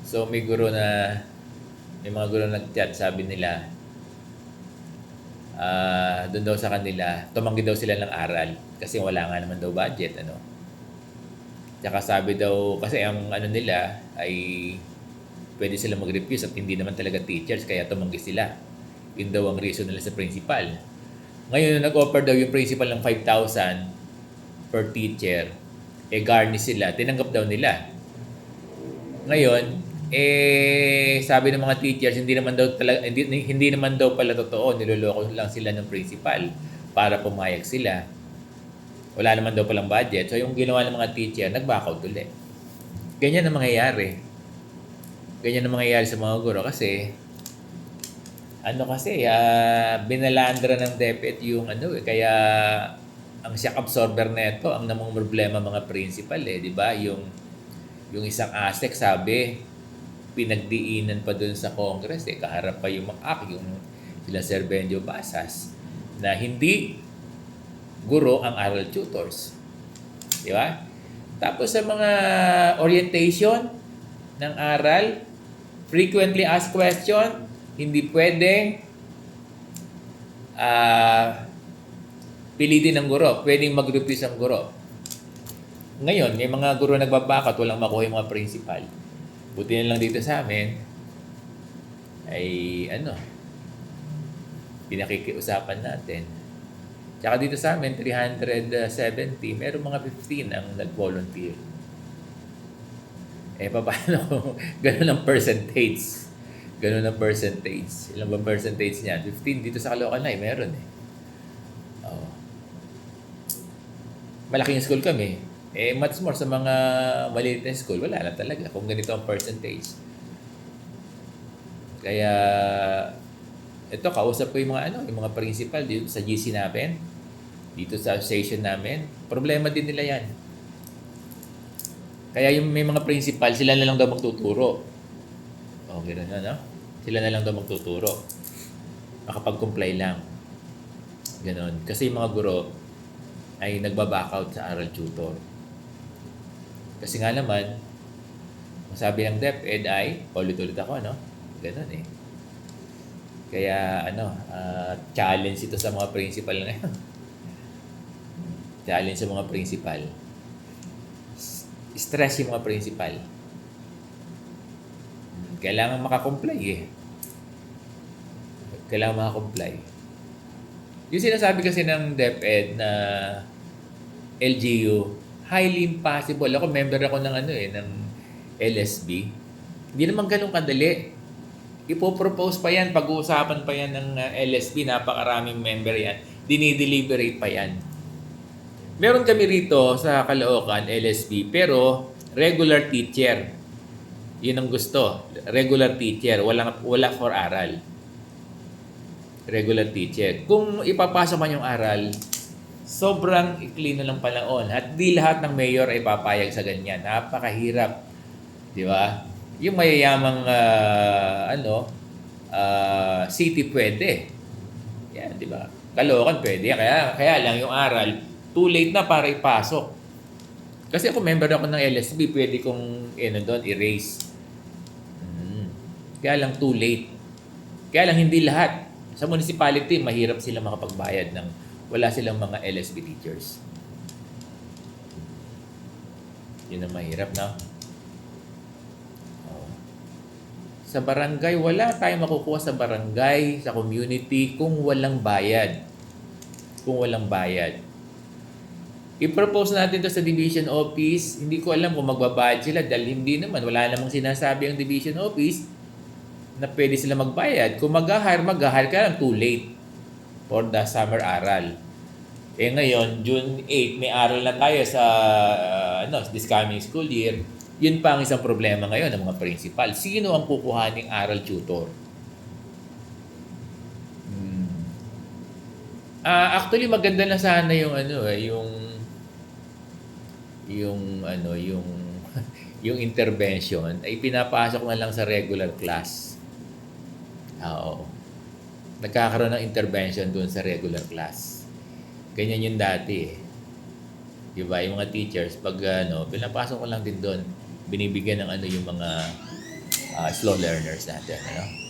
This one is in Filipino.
So may mga guro nag-chat, sabi nila, doon daw sa kanila, tumanggi daw sila ng aral kasi wala nga naman daw budget, ano. Tsaka sabi daw, kasi ang ano nila ay pwede sila mag-refuse at hindi naman talaga teachers, kaya tumanggi sila. Yun daw ang reason nila sa principal. Ngayon, nag-offer daw yung principal ng 5,000 per teacher, garnish sila, tinanggap daw nila. Ngayon, sabi ng mga teachers, hindi naman daw pala totoo, niloloko lang sila ng principal para pumayag sila. Wala naman daw palang budget. So yung ginawa ng mga teacher, nag-back out ulit. Ganyan ang mangyayari. Ganyan ang mangyayari sa mga guro kasi binalandra ng DepEd yung kaya ang shock absorber nito ang namang problema mga principal, di ba? Yung isang ASEC sabi, pinagdiinan pa dun sa Congress, kaharap pa yung MAC, yung sila Sir Benjo Basas, na hindi guro ang aral tutors. Di ba? Tapos sa mga orientation ng aral, frequently asked question, hindi pwedeng pilitin ng guro. Pwedeng mag-refuse ang guro. Ngayon, may mga guro nagbabakot, walang makuha yung mga principal. Buti na lang dito sa amin, ay pinakikiusapan natin. Tsaka dito sa amin, 370, meron mga 15 ang nag-volunteer. Paano kung ganun ang percentage? Ganun ang percentage. Ilan ba percentage niya? 15 dito sa Caloocan na, meron Oh. Malaking school kami. Much more sa mga maliit na school, wala na talaga kung ganito ang percentage. Kaya, ito, kausap ko yung mga principal dito sa GC namin, dito sa association namin. Problema din nila yan. Kaya yung may mga principal, sila na lang daw magtuturo. Okay na, no? Sila na lang daw magtuturo. Makapag-comply lang. Ganon. Kasi yung mga guro ay nagbaback out sa aral tutor. Kasi nga naman, sabi ng DepEd ay, ulit-ulit ako, Ganon Kaya, challenge ito sa mga principal ngayon. Challenge sa mga principal. Stress yung mga principal. Kailangan makakomply Kailangan makakomply. Yung sinasabi kasi ng DepEd na LGU, highly impossible. Ako, member ako ng ng LSB. Hindi naman ganun kadali. Ipopropose pa yan, pag-uusapan pa yan ng LSB, napakaraming member yan. Dinideliberate pa yan. Meron kami rito sa Caloocan, LSB, pero regular teacher. Yun ang gusto. Regular teacher. Wala for aral. Regular teacher. Kung ipapasok man yung aral, sobrang ikli na ng panahon. At di lahat ng mayor ay papayag sa ganyan. Napakahirap. Di ba? Yung mayayamang city pwede. Yan, di ba? Caloocan pwede. Kaya lang yung aral, too late na para ipasok. Kasi ako member ako ng LSB, pwede kong doon erase. Kaya lang too late. Kaya lang hindi lahat. Sa municipality, mahirap sila makapagbayad ng wala silang mga LSB teachers. Yun ang mahirap, no? Sa barangay, wala tayong makukuha sa barangay, sa community, kung walang bayad. Kung walang bayad. I-propose natin to sa division office. Hindi ko alam kung magbabayad sila dahil hindi naman. Wala namang sinasabi ang division office na pwede sila magbayad. Kung mag-hire ka lang, too late for the summer aral. Ngayon, June 8, may aral na tayo sa this coming school year. Yun pa ang isang problema ngayon ng mga principal. Sino ang kukuhaning aral tutor? Actually, maganda na sana yung intervention ay pinapasok na lang sa regular class. Oo. Nagkakaroon ng intervention doon sa regular class. Ganyan yung dati Diba? Yung mga teachers, pag pinapasok ko lang din doon, binibigyan ng yung mga slow learners natin. Ano?